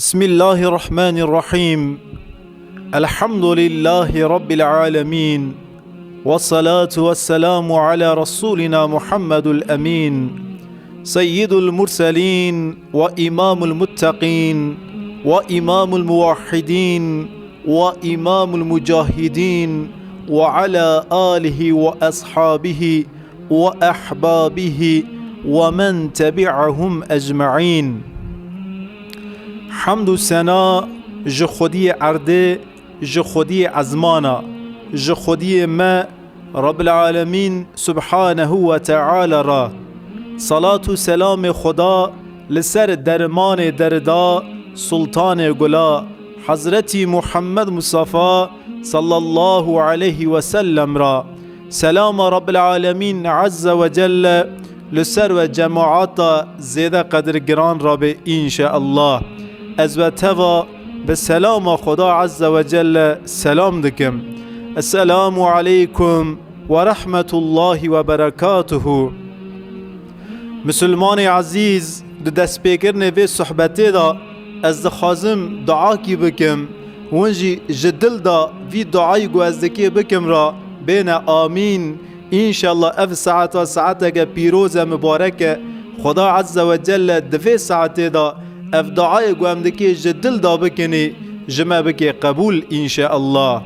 بسم الله الرحمن الرحيم. الحمد لله رب العالمين، والصلاة والسلام على رسولنا محمد الأمين، سيد المرسلين وإمام المتقين وإمام الموحدين وإمام المجاهدين، وعلى آله وأصحابه وأحبابه ومن تبعهم أجمعين. حمد و ثنا ج خودی عرده، ج خودی عزمانا، ج خودی ما رب العالمین سبحانه و تعالی را. صلاة و سلام خدا لسر درمان دردا سلطان گلا حضرت محمد مصطفى صلی الله علیه و سلم را. سلام رب العالمین عز و جل لسر و جماعات زیده قدر گران را به انشاءالله. از و توا به سلام خدا عز و جل سلام دکم. السلام علیکم و رحمت الله و برکاته. مسلمان عزیز، دو دست پیکرن وی صحبتی دا از دخوازم دعا کی بکم، ونجی جدل دا وی دعای گو از دکی بکم را بین آمین. انشاءالله اف ساعت که پیروز مبارک خدا عز و جل دفی ساعتی دا اف دعای گو هم دکی جدل دا بکنی جمع بکی قبول انشاءالله.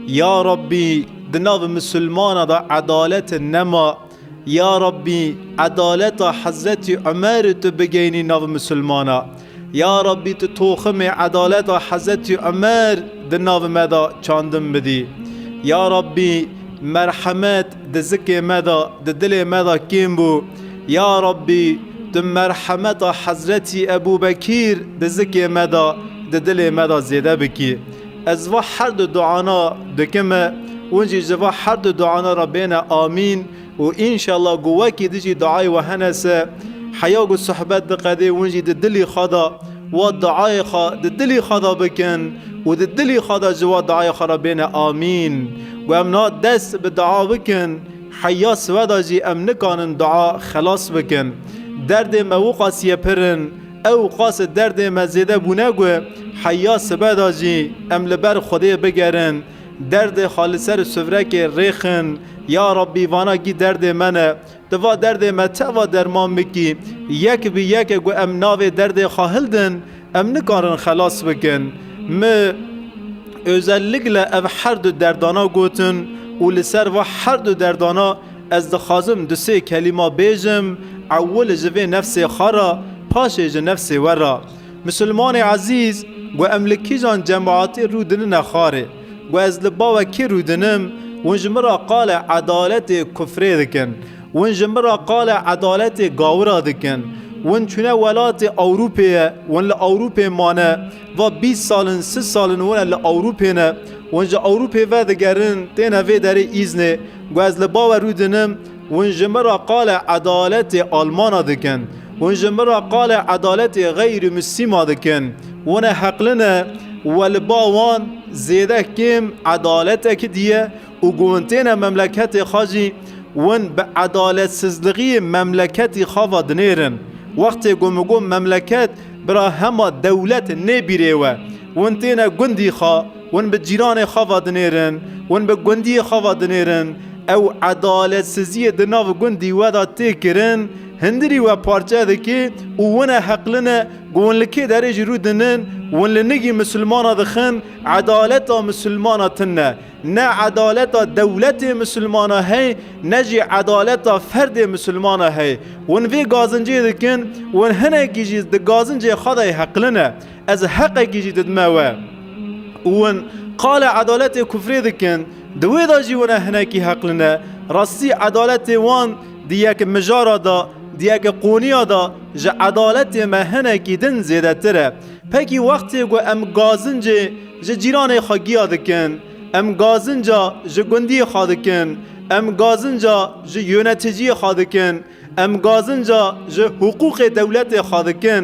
یا ربی دناو مسلمان دا عدالت نما، یا ربی عدالت حضرت عمر تو بگینی ناو مسلمانا، یا ربی تو توخم عدالت حضرت عمر دناو مدا چاندم بدی، یا ربی مرحمت دزک مدا دل مدا کیم بو، یا ربی تو مرحمت حضرت ابو بکیر دزک مدا دل مدا زیده بکی. از و هر دو دعانا دکمه ونجی جوا هر دو دعانا را بین آمین و انشاءالله گوکی دیجی دعای و هنسه حیاگ و صحبت دقیده ونجی دلی خدا و دعای دلی خدا بکن و دلی خدا جوا دعای خدا بین آمین. و امنا دست به دعا بکن حیا سودا جی ام نکانن دعا خلاص بکن. درد مو قاسیه پرن او قاس درد مزیده بونگو حیا سودا جی ام لبر خدا بگرن درد خالصر سفرک ریخن. یا ربی وانا گی درد منه دوا درد متوا درمان بکی یک بی یک گو ام ناو درد خواهلدن ام نکارن خلاص بکن. özellikle ev her dü derdana gotun u liser ve her dü derdana ez dixazim du sê kelîma bêjim. Ewwel ji vê nefsê xara, paşê ji nefsê we ra. Müslümanê ezîz, gu em li kîjan cemaatê rû dinine xarê, gu ez li bawekî rû dinim, hûn ji min ra qale edaletê kufrê dikin, hûn ji min ra qale edaletê gawira dikin. ون چونه ولات اروپیه ون لاوروپی مانه و 20 سالن 30 سالن ون لاوروپی نه ون ج اوروپی و دگرن تنه و در ایزنه گوز لبا رو دنم ون جمرا قال عدالت آلمان دکن ون جمرا قال عدالت غیر مسلم دکن ون حقلنه ولبا وان زیده کم عدالت کدیه و گونتین مملکت خاجی ون به عدالت سزدقی مملکت خوا دنیرن. وقتی گم مملکت برا همه دولت نبیره و ونتینا گندی خوا ون به جیران خوا دنیرن ون به گندی خوا دنیرن او عدالت سزی دناو گندی ودا تکرن هندری و پارچه دکی و ون حقلنه گون لکی درج رو دنن ون لنگی مسلمان دخن عدالت مسلمان تنه نه عدالت دولت مسلمان هی نجی عدالت فرد مسلمان هی ون وی گازنجی دکن ون هنه گیجی د گازنجی خدای حقلنه از حق گیجی ددمه ون قال عدالت کفری دکن دوی دا جی ون هنه کی حقلنه راستی عدالت وان دیک مجارا دا دیک قونیا دا ج عدالت مهنه کی دن زیده تره. پکی وقتی گو ام گازنجی ج جیران خاگیا دکن، ام گازنجا ج گندی خادکن، ام گازنجا ج یونتجی خادکن، ام گازنجا ج حقوق دولت خادکن،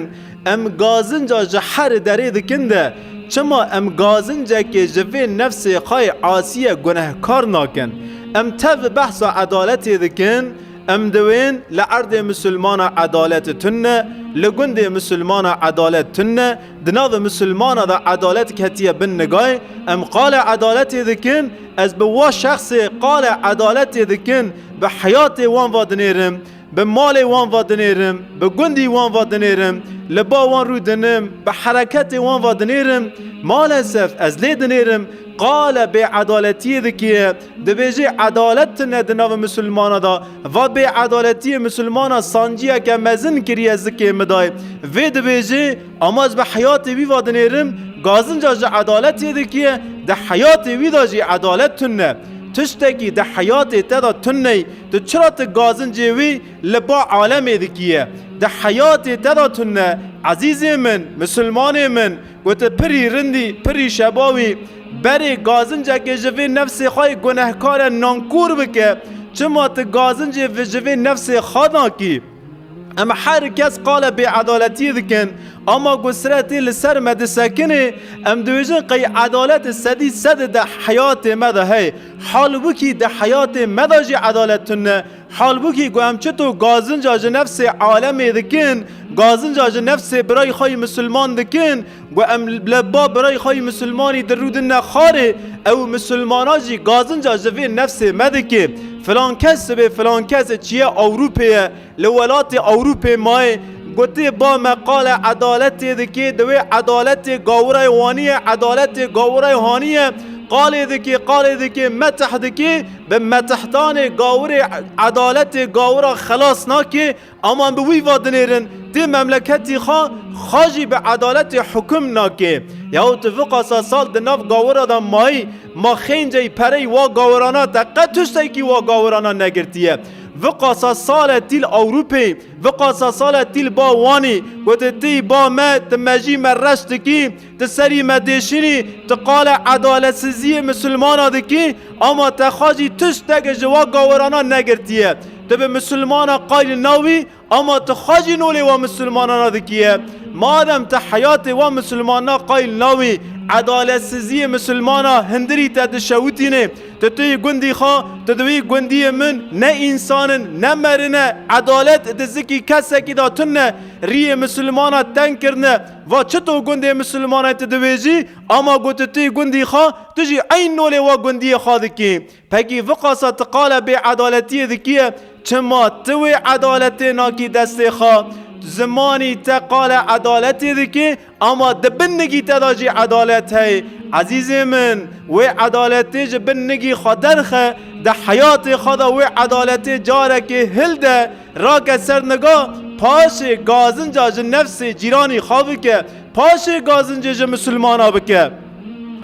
ام گازنجا ج هر دری دکن ده. چما ام گازنجا که جوی نفس خای عاصیه گناهکار ناکن. ام تف بحث عدالت دکن، ام دوین لعرد مسلمان عدالت تنه لگند مسلمان عدالت تنه دناو مسلمان دا عدالت کتیه بن نگاه ام قال عدالت دکن از به وا شخص قال عدالت دکن به حیات وان وادنیرم به مال وان وادنیرم به گندی وان وادنیرم لبا وان رو دنم به حرکت وان وادنیرم مالسف از لی دنیرم قال به عدالتی دکیه دبیجی عدالت ندناو مسلمان دا و به عدالتی مسلمان سانجیه که مزن کری از دکی مدای و دبیجی اماز به حیات وی وادنیرم گازن جاج عدالتی دکیه ده حیات وی داجی عدالت تنه تشتکی ده حیات تدا تنه تو چرا گازن جوی لبا عالم دکیه ده حیات تدا تنه عزیز من مسلمان من و ته پری رندی پری شباوی بری گازنجا که جوی نفس خواهی گناهکار نانکور بکه چما ته گازنجا و جوی نفس خوانا کی اما هر کس قال به عدالتی دکن اما گسرتی لسر مد سکنه ام دویجن قی عدالت سدی صد ده حیات مده هی حال بکی ده حیات مده جی عدالتونه حال بکی گو ام چطو گازنجا جه نفس عالم دکن گازنجا جه نفس برای خواهی مسلمان دکن گو ام لبا برای خواهی مسلمانی در رود نخاره او مسلمانا جی گازنجا جه نفس مده که فلان کس به فلان کس چیه اوروپیه لولات اوروپی مای گوتی با مقال عدالت دکی دوی عدالت گاورای وانیه عدالت گاورای هانیه قال دکی متح دکی به متحتان گاور عدالت گاورا خلاص ناکی اما به وی وادنیرن دی مملکتی خاجی به عدالت حکم ناکی یا اتفاق سال دناف گاورا دا مایی ما خینجای پری و گاورانا دقیق تشتی کی و گاورانا نگرتیه وقاسا سال تیل اوروپی وقاسا سال تیل با وانی و تی با ما تمجی مرشت کی تسری مدشینی تقال عدالت سزی مسلمان دکی اما تخاجی تشتگ جوا گاورانا نگرتیه تبه مسلمان قایل ناوی اما تخاجی نولی و مسلمان دکیه مادم تحیات و مسلمان قایل ناوی عدالت سزی مسلمان هندری تدشوتینه تتوی گندی خواه تدوی گندی من نه انسان نه مرنه عدالت دزکی کسکی داتنه ری مسلمان تنگ کرنه و چطور گندی مسلمان تدویجی اما گوت توی گندی خواه تجی این نولی و گندی خواه دکی پکی وقاسا تقال به عدالتی دکیه چما توی عدالت ناکی دست خواه زمانی تقال عدالت دکی اما دبنگی تداجی عدالت ہے عزیز من و عدالت جبنگی خدرخه ده حیات خدا و عدالت جارک هلده راک سرنگا پاش گازنجا جه نفس جیرانی خواه بکه پاش گازنجا جه مسلمانا بکه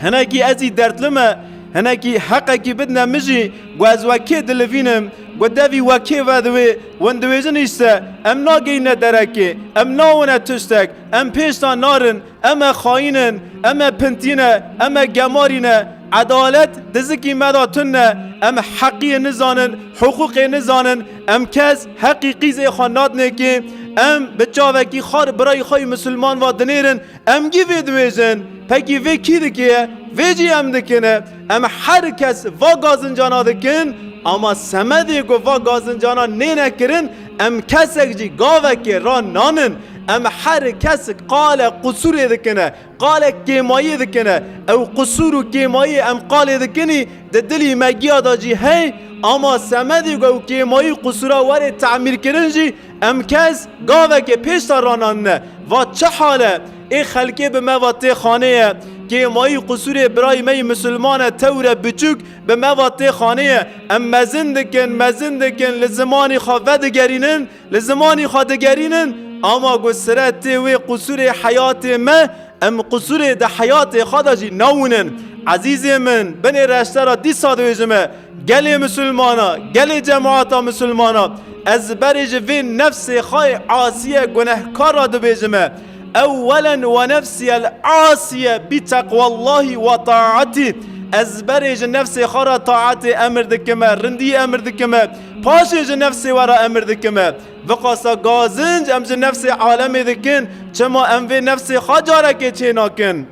هنکی ازی دردلمه هنکی حقا کی بدنا مجی گواز وکی دلوینم گو دوی وکی ودوی وندویزن ایسته ام ناگینه درکی ام ناونه تشتک ام پیشتان نارن ام خاینن ام پنتینه ام گمارینه عدالت دزکی مداتنه ام حقی نزانن حقوق نزانن ام کس حقیقی زی خانات نکی ام بچاوکی خار برای خواهی مسلمان و دنیرن ام گی ویدویزن پکی وی کی دکیه وی جی ام دکنه ام هر کس و گازنجانا دکن اما سمدی گو و گازنجانا نینه کرن ام کسک جی گاوکی را نانن ام هر کس قال قصور دکنه قال کیمایی دکنه او قصور و کیمایی ام قال دکنی دلی مگیا دا جی هی اما سمدی گو کیمایی قصورا وری تعمیر کرن جی ام کس گاوکی پیش را نانه و چه حاله ای خلقی به موات خانه که مایی قصور برای می مسلمان تور بچوک به موات خانه ام مزندکن لزمانی خواه دگرینن لزمانی خواه دگرینن اما گسرت و قصور حیات ما ام قصور ده حیات خدا جی نونن عزیز من بنی رشته را دی ساده جمعه گل مسلمانا گل جماعت مسلمانا از برج وی نفس خواه عاصیه گناهکار را دو بیجمه اولا و نفسی العاصیه بتقوى الله و طاعته از برج نفس خارا طاعت امر دکمه رندی امر دکمه پاشج نفس ورا امر دکمه وقاسا گازنج امج نفس عالم دکن چما اموی نفس خاجاره که چه ناکن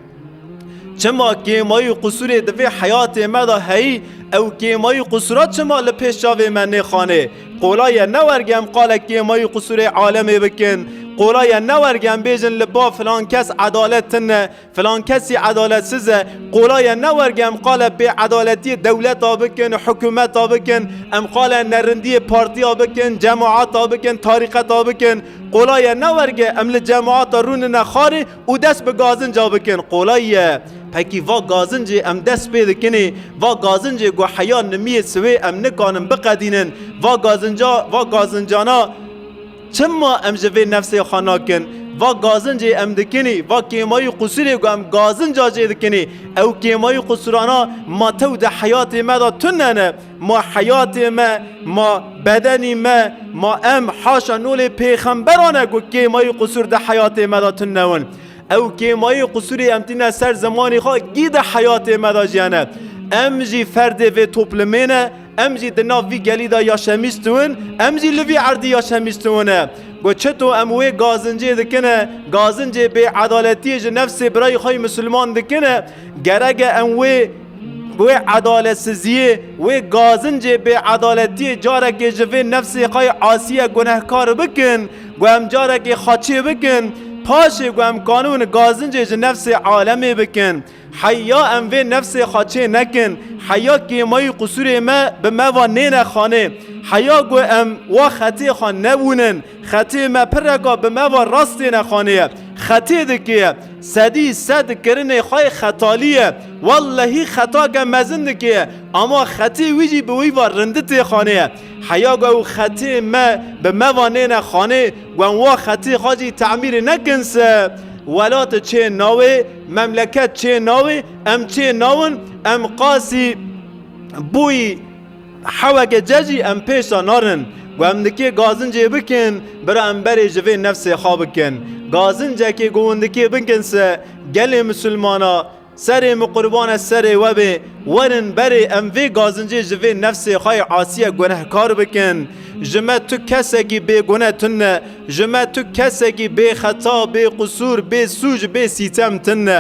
چما کیمایی قصور دوی حیات مدا هی او کیمایی قصورات چما لپیش جاوی من خانه قولای نورگم قال کیمای قصور عالم بکن قولای نورگم بیجن لبا فلان کس عدالت نه فلان کسی عدالت سزه قولای نورگم قال به عدالتی دولت بکن حکومت بکن ام قال نرندی پارتی بکن جماعت بکن طریقت بکن قولای نورگه ام لجماعت رون نخاره و دست به گازن جا بکن قولای پکی وا گازنجی ام دست پیدا کنی وا گازنجی گو حیا نمیه سوی ام نکانم بقدینن وا گازنجانا چما ام جوی نفسی خانا کن وا گازنجی ام دکنی وا کیمای قصوری گو ام گازنجا جی دکنی او کیمای قصورانا ما تو ده حیات ما دا تننه ما حیات ما بدنی ما ام حاشا نول پیغمبرانه گو کیمای قصور ده حیات ما دا تننون او کیمای قصوری امتینا سر زمانی خواه گید حیات مداجیانه ام جی فرد و توپلمینه ام جی دناف وی گلیدا یا شمیستون ام جی لوی عردی یا شمیستونه گو چطو اموی گازنجی دکنه گازنجی به عدالتی جه نفس برای خواه مسلمان دکنه گرگ اموی و عدالت سزیه و گازنجی به عدالتی جارک جوه نفس خواه عاصیه گناهکار بکن گو ام جارک خاچی بکن پاشه گو ام قانون گازنجه نفس عالمه بکن حیا ام و نفس خاچه نکن حیا که مای قصور ما به ما و نین خانه حیا گو ام و خطی خان نبونن خطی ما پرگا به ما و راست نخانه خطی دکیه صدی صد کرنه خواه خطالیه واللهی خطا که مزن دکیه اما خطی ویجی به وی و رندت خانه حیا گو خطی ما به ما و نین خانه و خطی خاجی تعمیر نکنسه ولات چه ناوه مملکت چه ناوه ام چه ناون ام قاسی بوی حوک ججی ام پیشا نارن و ام دکی گازنجه بکن برا ام بری جوه نفس خواب بکن گازنجه که گوندکی بکن سه گل مسلمانا سر مقربان سر وبه ورن بری ام وی گازنجه جوه نفس خواه عاصیه گناه کار بکن جمع تو کسکی بے گناه تنه جمع تو کسکی بے خطا بے قصور بے سوج بے سیتم تنه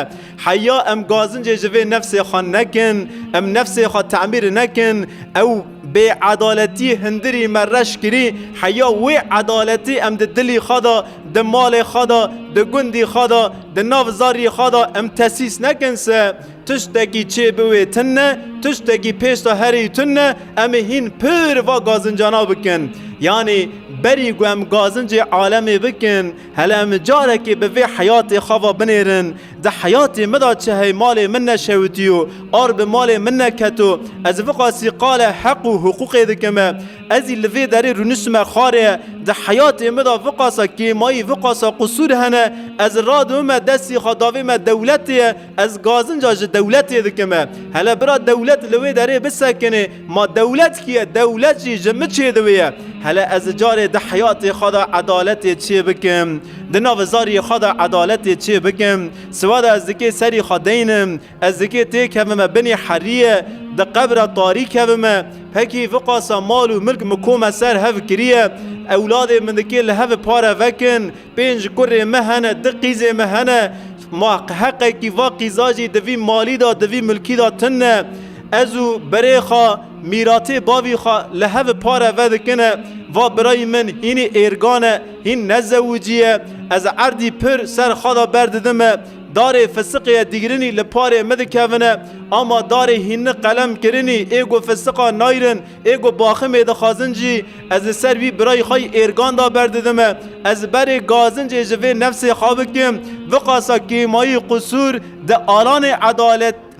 حیا ام گازنجه جوه نفس خواه نکن ام نفس خواه تعمیر نکن او بے عدالتی هندری مرش کری حیا وی عدالتی ام ده دلی خدا ده مال خدا ده گندی خدا ده نافزاری خدا ام تسیس نکنسه تشتکی چه بوی تنه تشتکی پیشتا هری تنه ام هین پر و گازنجانا بکن یعنی بری گو ام گازنج عالمی بکن هلا ام جاره که به وی حیات خواه بنیرن ده حیات مدا چه هی مال من نشوتیو آر به مال من نکتو از وقاسی قال حق و حقوق دکمه ازی لوی داری رو نسمه خاره ده حیات مدا وقاسا که مایی وقاسا قصور هنه از رادومه دستی خداویمه دولتیه از گازنجاج دولتی دکمه هلا برا دولت لوی داری بسکنه ما دولت کیه دولت جی جمع چه دویه هلا از جاره ده حیات خدا عدالت چه بکم ده نوزاری خدا عدالت چه بکم سواد از دکی سری خدینم از دکی تیک همه بنی حریه ده قبر تاریک همه هکی فقاسا مال و ملک مکوم سر هف کریه اولاد من دکی لهف پاره وکن پینج کره مهنه ده قیزه مهنه ما حقه کی واقعی زاجی دوی مالی دا دوی ملکی دا تنه ازو بریخا میراتی باوی خوا لهف پاره ودکنه و برای من هینی ایرگانه هین نزوجیه از عردی پر سر خدا برددمه داره فسقی دیگرینی لپاره مدکونه اما داره هین قلم کرنی ایگو فسقا نایرن ایگو باخمه دخازنجی از سر بی برای خواهی ایرگان دا برددمه از بر گازنجی جوه نفس خوابکم وقاسا کیمایی قصور ده آلان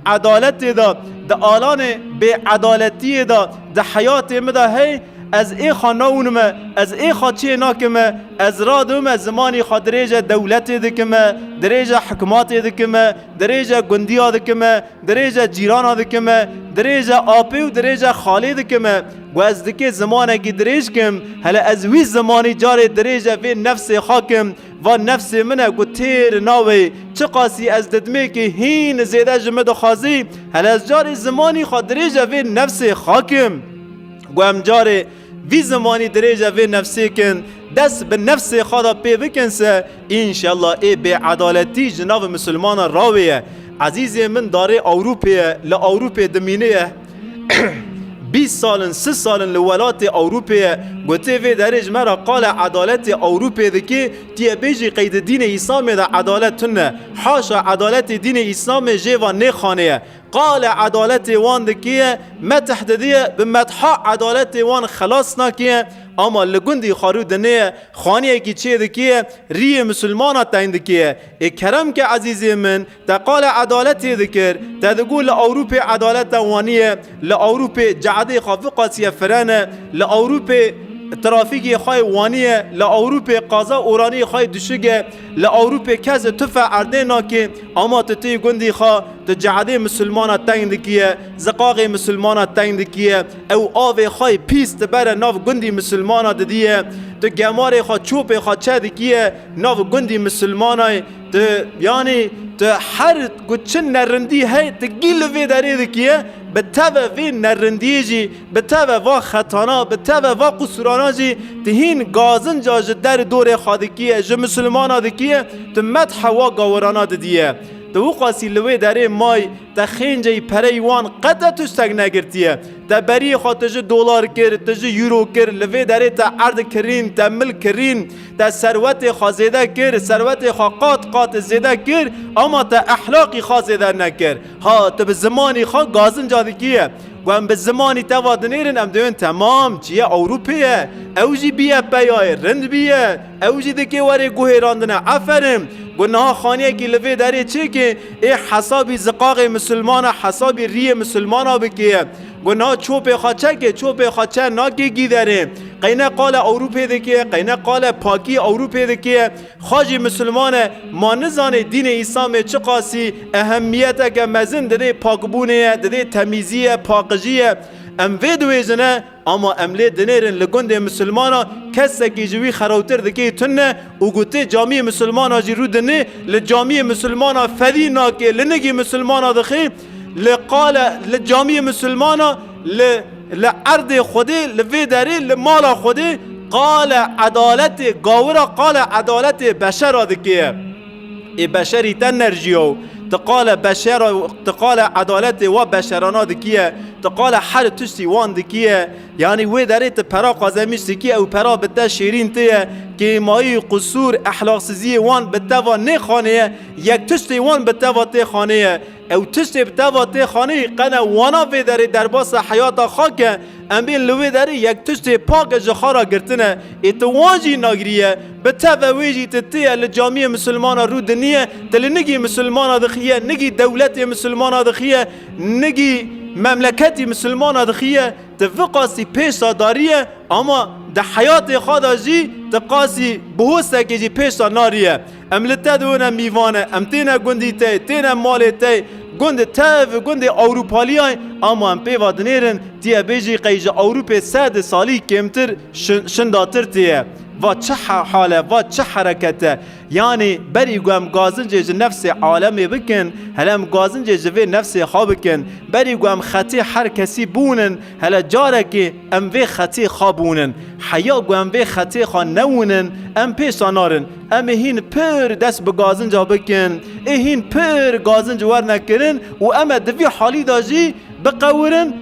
عدالت دا ده آلان به عدالتی دا ده حیات مدا هی از ای خاناونمه از ای خاچی ناکمه از رادومه زمانی خود دریجه دولت دکمه دریجه حکمات دکمه دریجه گندیا دکمه دریجه جیران دکمه دریجه آپی و دریجه خالی دکمه و از دکی زمانه گی دریج کم هلا از وی زمانی جار دریجه وی نفس خاکم و نفس منه گو تیر ناوی چه قاسی از ددمه که هین زیده جمد خازی هلا از جار زمانی خود دریجه وی نفس خاکم گو هم جار وی زمانی دریجه وی نفسی کن دست به نفس خدا پی بکنسه انشالله ای به عدالتی جناب مسلمان راویه عزیزی من داره اوروپیه لأوروپی دمینه 20 سالن 30 سالن لولات اوروپا گوته وی درج مرا قال عدالت اوروپا دکی تی بیجی قید دین اسلام دا عدالت نه حاشا عدالت دین اسلام جوا نه خانه قال عدالت وان دکیه متحددیه به مدحا عدالت وان خلاص نکیه اما لگندی خارود نه خانیه کی چه دکیه ری مسلمانات تاین دکیه کرم که عزیزی من تقال عدالت ذکر تقول لأوروپا عدالت وانیه لأوروپا جعده خافقاتی فرانه لأوروپا ترافیکی خواهی وانیه لأوروپا قضا اورانی خواهی دشگه لأوروپا کز تفع عرده ناکه اما تتی گندی خواه تجعده مسلمانات تاین دکیه زقاق مسلمانات تاین دکیه او آوه خواهی پیست بره ناف گندی مسلمانات دیه تو گماره خواه چوب خواه چه دکیه ناف گندی مسلمانای یعنی تو هر گوچن نرندی هی تگیل وی داره دکیه به تبع وی نرندی جی به تبع وا خطانا به تبع وا قصورانا جی تهین گازن جا در دور خادکیه جو مسلمانا دکیه تو مدح وا گاورانا دیه تو قاسی لوی داره مای تا خینجی پریوان قطع تشتگ نگرتیه تا بری خواه تجه دولار کر تجه یورو کر لوی داره تا عرض کرین تا مل کرین تا ثروت خواه زیده کر ثروت خواه قات زیده کر اما تا احلاقی خواه زیده نکر ها تا به زمانی خواه گازن جادگیه و هم به زمانی توادنیرن ام دوین تمام چیه اوروپیه اوجی بیه بیای رند بیه اوجی دکی وری گوه راندنه عفرم گناه خانیه که لوی داره چه که ای حسابی زقاق مسلمان حسابی ری مسلمان بکیه گناه چوب خاچه که چوب خاچه ناکی گی داره قینه قال اوروپی دکیه قینه قال پاکی اوروپی دکیه خاجی مسلمان ما نزانه دین اسلام چه قاسی اهمیت که مزن دده پاکبونه دده تمیزیه پاکجیه ام ویدویزنه اما املی دنیرن لگند مسلمانا کسی که جوی خراوتر دکی تنه و گوته جامعه مسلمانا جی رو دنه لجامعه مسلمانا فدی ناکه لنگی مسلمانا دخی لقال لجامعه مسلمانا لعرض خودی لوی داری لمال خودی قال عدالت گاورا قال عدالت بشر دکیه ای بشری تن نرجیو تقال بشر تقال عدالت و بشرانا دکیه تقال هر تشتی وان دکیه یعنی وی داره پرا قازمیش دکیه او پرا بده شیرین تیه که مایی قصور اخلاق سزی وان بده و نه خانه یک تشتی وان بده و تی خانه او تشتی بده و تی خانه قنه وانا وی داره در باس حیات خاکه ام بین لوی داره یک تشتی پاک جخارا گرتنه اتوانجی ناگریه بده و ویجی تتیه لجامعه مسلمان رو دنیه تل نگی مسلمان دخیه نگی دولت مسلمان دخیه نگی مملکتی مسلمان دخیه تفقاسی پیش داریه اما ده حیات خدا جی تقاسی بهوسته که جی پیش ناریه املته دونه میوانه امتینه گندی تی تینه مال تی گند تاو گند اوروپالی های اما هم پیوادنیرن تیه بیجی قیج اوروپا 100 سالی کمتر شنداتر تیه و چه حاله و چه حرکته یعنی بری گوام گازنجه نفس عالمی بکن هلم گازنجه جوه نفس خواه بکن بری گوام خطی هر کسی بونن هلا جاره که ام وی خطی خواه بونن حیا گوام وی خطی خواه نونن ام پیشانارن ام هین پر دست به گازنجه بکن هین پر گازنجه ور نکرن و ام دوی حالی داجی بقورن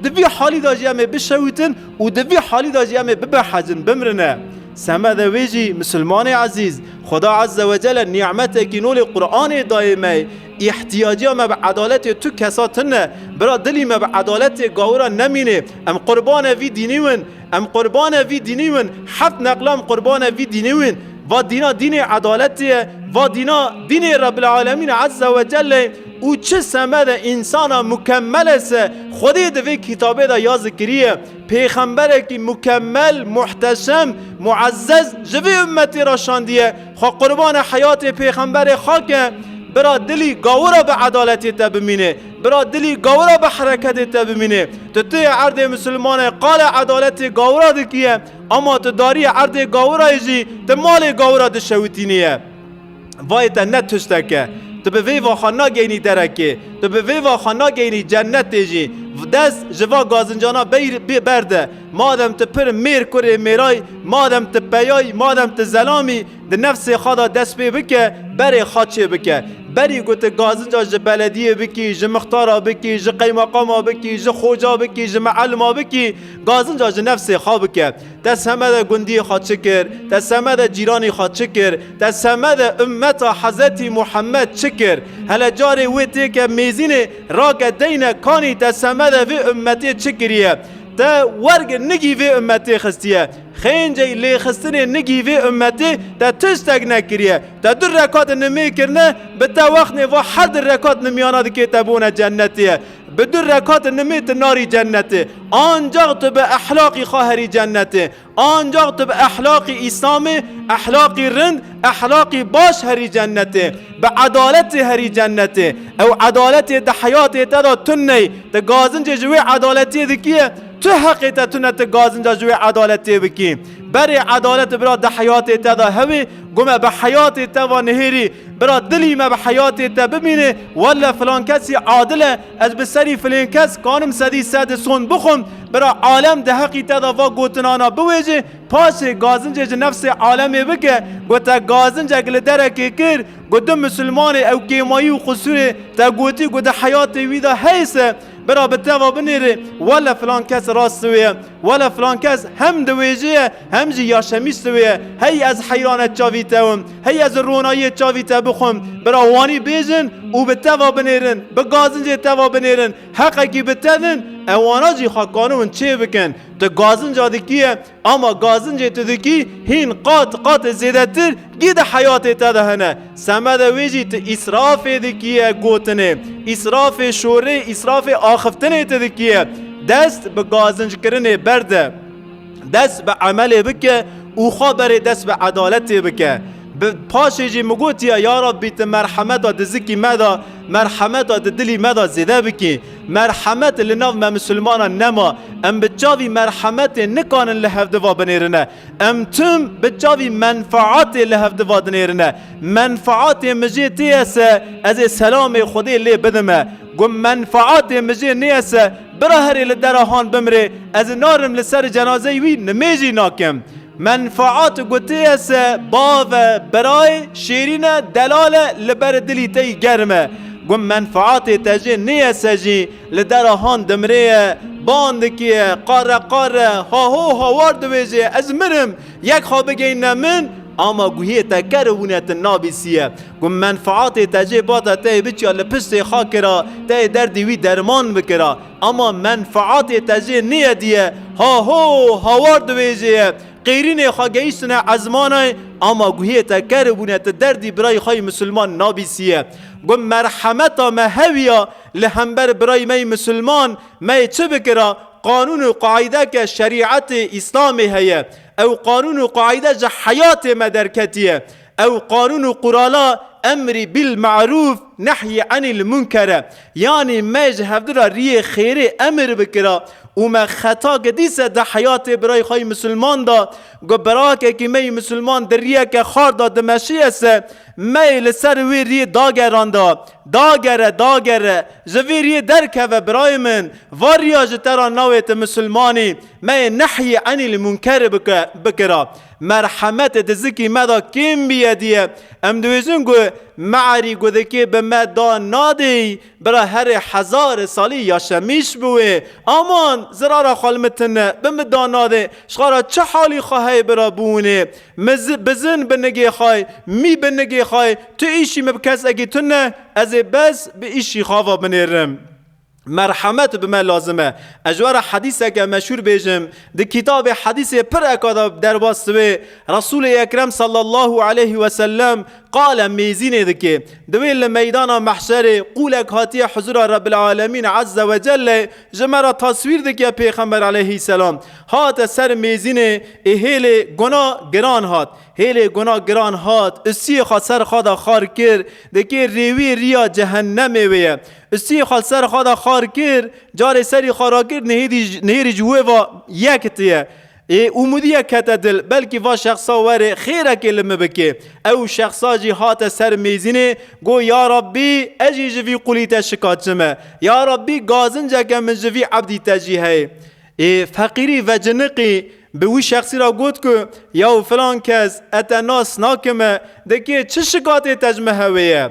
دوی حالی داجی ام بشویتن و دوی حالی داجی ام ببحجن بمرنه سمد ویجی مسلمان عزیز خدا عز و جل نعمت که نول قرآن دائمه احتیاجی ما به عدالت تو کساتنه برا دلی ما به عدالت گاورا نمینه ام قربان وی دینیون ام قربان وی دینیون هفت نقلام قربان وی دینیون و دینا دین عدالتیه و دینا دین رب العالمین عز و جل او چه سمد انسان مکمل است خودی دوی کتابه دا یا ذکریه پیغمبره که مکمل محتشم معزز جوی امتی را شاندیه خواه قربان حیات پیغمبر خاکه برا دلی گاورا به عدالتی تا بمینه برا دلی گاورا به حرکتی تا بمینه تو تی عرض مسلمان قال عدالت گاورا دکیه اما تو داری عرض گاورا جی تو مال گاورا دشویتینیه وای تا نتشتکه تو به وی واخانا گینی درکه تو به وی واخانا گینی جنت جی دست جوا گازنجانا برده مادم ته پر میر کره میرای مادم ته پیای مادم ته زلامی ده نفس خدا دست بی بکه بری خاچه بکه بری گوته گازنجا ج بلدیه بکی ج مختارا بکی ج قیمقاما بکی ج خوجا بکی ج معلما بکی گازنجا ج نفس خواه بکه دست همه ده گندی خواه چکر دست همه ده جیرانی خواه چکر دست همه ده امت حضرت محمد چکر هل جاری ویتی که میزین راک دین کانی دست همه ده وی امتی چکریه تا ورگ نگی وی امتی خستیه خینجی لی خستنی نگی وی امتی تا تشتگ نکریه تا در رکات نمی کرنه به تا وقت و هر در رکات نمیانا دی که تبونه جنتیه به در رکات نمیت ناری جنته آنجا تو به اخلاقی خواهری جنته آنجا تو به اخلاقی اسلامی اخلاقی رند اخلاقی باش هری جنته به عدالت هری جنته او عدالت ده حیات تدا تنی ده گازنج جوی عدالتی دکیه تو حقیقتا تنت گازنج جوی عدالتی بکی بری عدالت برا ده حیات تدا هوی گمه به حیات تا نهیری برا دلی ما به حیات تا ببینه ولا فلان کسی عادله از بسری فلان کس کانم سدی سد سون بخون برا عالم ده حقی تا و گوتنانا بویجه پاس گازنج نفس عالمی بکه گوتا گازنج اگل درکی کر گوتا مسلمان او کیمایی و قصور تا گوتی گوتا حیات ویدا حیثه برا بتوا بنیره ولا فلان کس راست سویه ولا فلان کس هم دویجه هم جی یا شمیش سویه هی از حیرانت چاوی تاوم هی از رونایی چاوی تا بخم برا وانی بیجن و بتوا بنیرن بگازنج توا بنیرن حقا کی بتدن اوانا جی خاکانون چه بکن تو گازنج آدکیه اما گازنج تو دکی هین قات زیدتر گید حیات تا دهنه سمد ویجی تو اسراف دکیه گوتنه اسراف شوره اسراف آخفتنه تا دکیه دست به گازنج کرنه برده دست به عمل بکه او خبر دست به عدالت بکه پاشیجی مگوتیا یا رب بیت مرحمت و دزکی مدا مرحمت و دلی مدا زیده بکی مرحمت لناف ما مسلمان نما ام بچاوی مرحمت نکانن لحفظ و بنیرنه ام تم بچاوی منفعات لحفظ و بنیرنه منفعات مجیتی است از سلام خودی لی بدمه گم منفعات مجی نیست برهری لدرهان بمره از نارم لسر جنازه وی نمیجی ناکم منفعات گوتی است باو برای شیرین دلال لبر دلی تی گرمه گم منفعات تجی نیست جی لدرهان دمره باند که قاره ها وارد ویجه از مرم یک خواب بگین من اما گویه تکر ونیت نابیسیه گم منفعات تجی باتا تی بچی لپشت خاکرا تی دردی وی درمان بکرا اما منفعات تجی نیدیه ها وارد ویجه قیرین خواگیشتن عزمانه اما گویه تکر بونیت دردی برای خواهی مسلمان نابیسیه گم مرحمتا مهویا لهمبر برای می مسلمان می چه بکرا قانون و قاعده که شریعت اسلامی هیه او قانون و قاعده جه حیات مدرکتیه او قانون و قرالا امری بالمعروف نحی عن المنکر یعنی میج هفدر ریه خیره امر بکرا و ما خطا گدیسه ده حیات برای خواهی مسلمان دا گو براکه که می مسلمان در ریه که خار دا دمشی است می لسر وی ریه داگران دا داگره جوی ریه درکه و برای من واریا جترا نویت مسلمانی می نحی عن المنکر بکرا مرحمت دزکی مدا کم بیدیه ام دویزون گو معری گو دکی به مدان نادی برا هر 1000 سالی یا شمیش بوه امان زرارا خالمتنه به مدان ناده شخارا چه حالی خواهی برا بونه بزن بنگی خواهی می بنگی خواهی تو ایشی مبکس اگی تنه از بس به ایشی خواه بنیرم مرحمت به من لازمه اجوار حدیثه که مشهور بیجم ده کتاب حدیث پر اکادا در باستوه رسول اکرم صلی الله علیه و سلم قال میزینه ده که دویل میدان محشر قولک هاتی حضور رب العالمین عز و جل جمرا تصویر ده که پیغمبر علیه السلام هات سر میزینه هیل گناه گران هات اسی خواه سر خدا خار کر ده که ریوی ریا جهنمه ویه اسی خال سر خدا خار کر جار سری خارا کر نهیری جوه و یک تیه اومدیه کت دل بلکی و شخصا وره خیره کلمه بکه او شخصا جی هات سر میزینه گو یا ربی اجی جوی قولی تشکات جمه یا ربی گازن جگه من جوی عبدی تجیه فقیری و جنقی به وی شخصی را گفت که یا فلان کس اتناس ناکمه دکه چه شکات تجمه هویه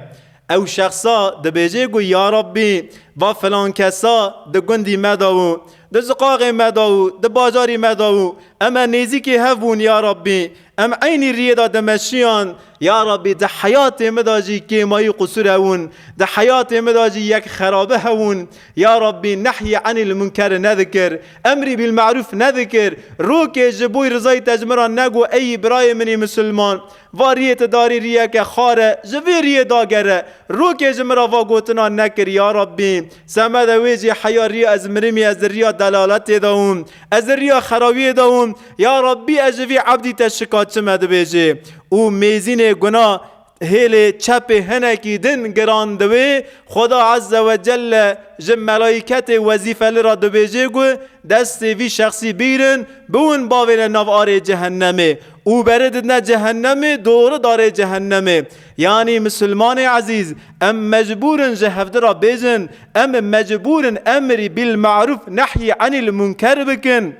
او شخصا ده بیجه گو یا ربی و فلان کسا ده گندی مداو ده زقاق مداو ده باجاری مداو اما نیزی که هفون یا ربی ام عینی ریدا دمشیان یا ربی ده حیات مداجی که مایی قصور هون ده حیات مداجی یک خرابه هون یا ربی نحی عن المنکر نذکر امری بالمعروف نذکر رو که جبوی رضای تجمران نگو ای برای منی مسلمان واریت داری ریه که خاره جوی ریه داگره رو که جمرا واگوتنا نکر یا ربی سمد ویجی حیاری از مرمی از ریا دلالت داون از ریا خرابی داون یا ربی اجوی عبدی تشکات چمد بیجی او میزین گناه هیل چپ هنکی دن گراندوی خدا عز و جل جم ملائکت وظیفه را دو بیجه گو دست وی شخصی بیرن بون باویل نوار جهنمه او برد نه جهنمه دور داره جهنمه یعنی مسلمان عزیز ام مجبورن جهفده را بیجن ام مجبورن امری بالمعروف نحی عن المنکر بکن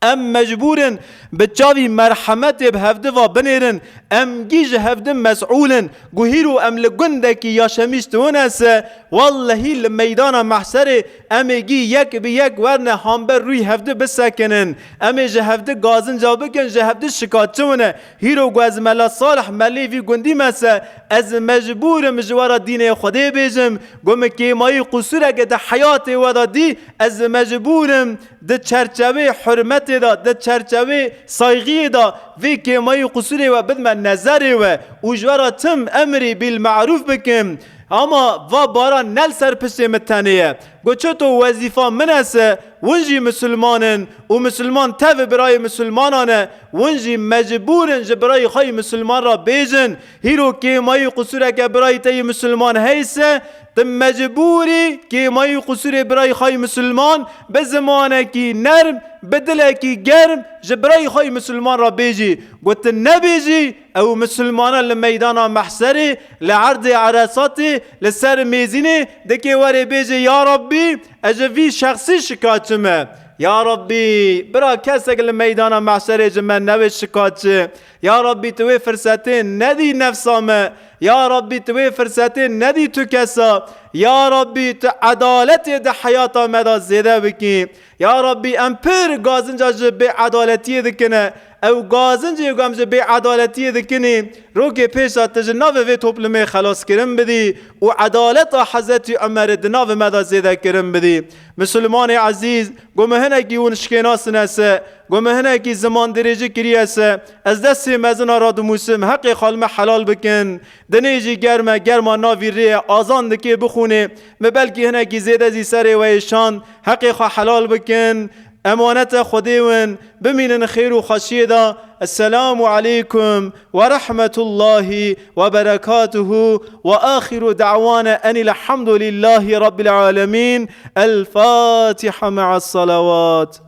ام مجبورن بچاوی مرحمت بهفده و بنیرن ام گیج هفده مسئولن گوهیرو ام لگندکی یا شمیشتون است واللهی لمیدان محسر ام گی یک به یک ورن همبر روی هفده بسکنن ام جهفده گازن جا بکن جهفده شکاتونه هیرو گوز ملا صالح ملی وی گندی مسا از مجبورم جوارا دین خدا بیجم گم که مای قصور اگه ده حیات ودا دی از مجبورم ده چرچوه حرمت دا ده چرچوه سایغی دا وی که مای قصور و بد من نظر و جوارا تم امری بالمعروف بکم اما و بارا نل سر پشت متنیه گوچه تو وظیفه من است ونجی مسلمانن و مسلمان تو برای مسلمانانه ونجی مجبورن جه برای خواهی مسلمان را بیجن هیرو که مای قصوره که برای تی مسلمان هیسه تم مجبوری که مای قصور برای خواهی مسلمان به زمانه کی نرم به دل کی گرم جه برای خواهی مسلمان را بیجی گوت نبیجی او مسلمان لمیدان محسری لعرض عرصاتی لسر میزینی دکی وری بیجی یا ربی اجوی شخصی شکایتمه یا ربی برا کسی که لمیدان محسری جمع نوی شکایت یا ربی توی فرصتی ندی نفسامه یا ربی توی فرصتی ندی تو کسا یا ربی تو عدالت ده حیاتا مدا زیده بکی یا ربی ام پر گازنجا جبه عدالتی دکنه او گازنجا گم جبه عدالتی دکنی رو که پیش تجناو وی توپلمه خلاص کرم بدی و عدالت حضرت عمر دناو مدا زیده کرم بدی مسلمان عزیز گمهنه کی ونشکناس نسه گمهنه کی زمان درجه کری است از دست مزنا را دو موسم حق خالم حلال بکن دنیجی گرما ناوی ری آزان دکی بخونه بلکی هنه کی زیده زی سر و ایشان حق خوا حلال بکن امانت خدیون بمینن خیر و خشیدا السلام علیکم و رحمت الله و برکاته و آخر دعوانا ان الحمد لله رب العالمین الفاتحة مع الصلوات.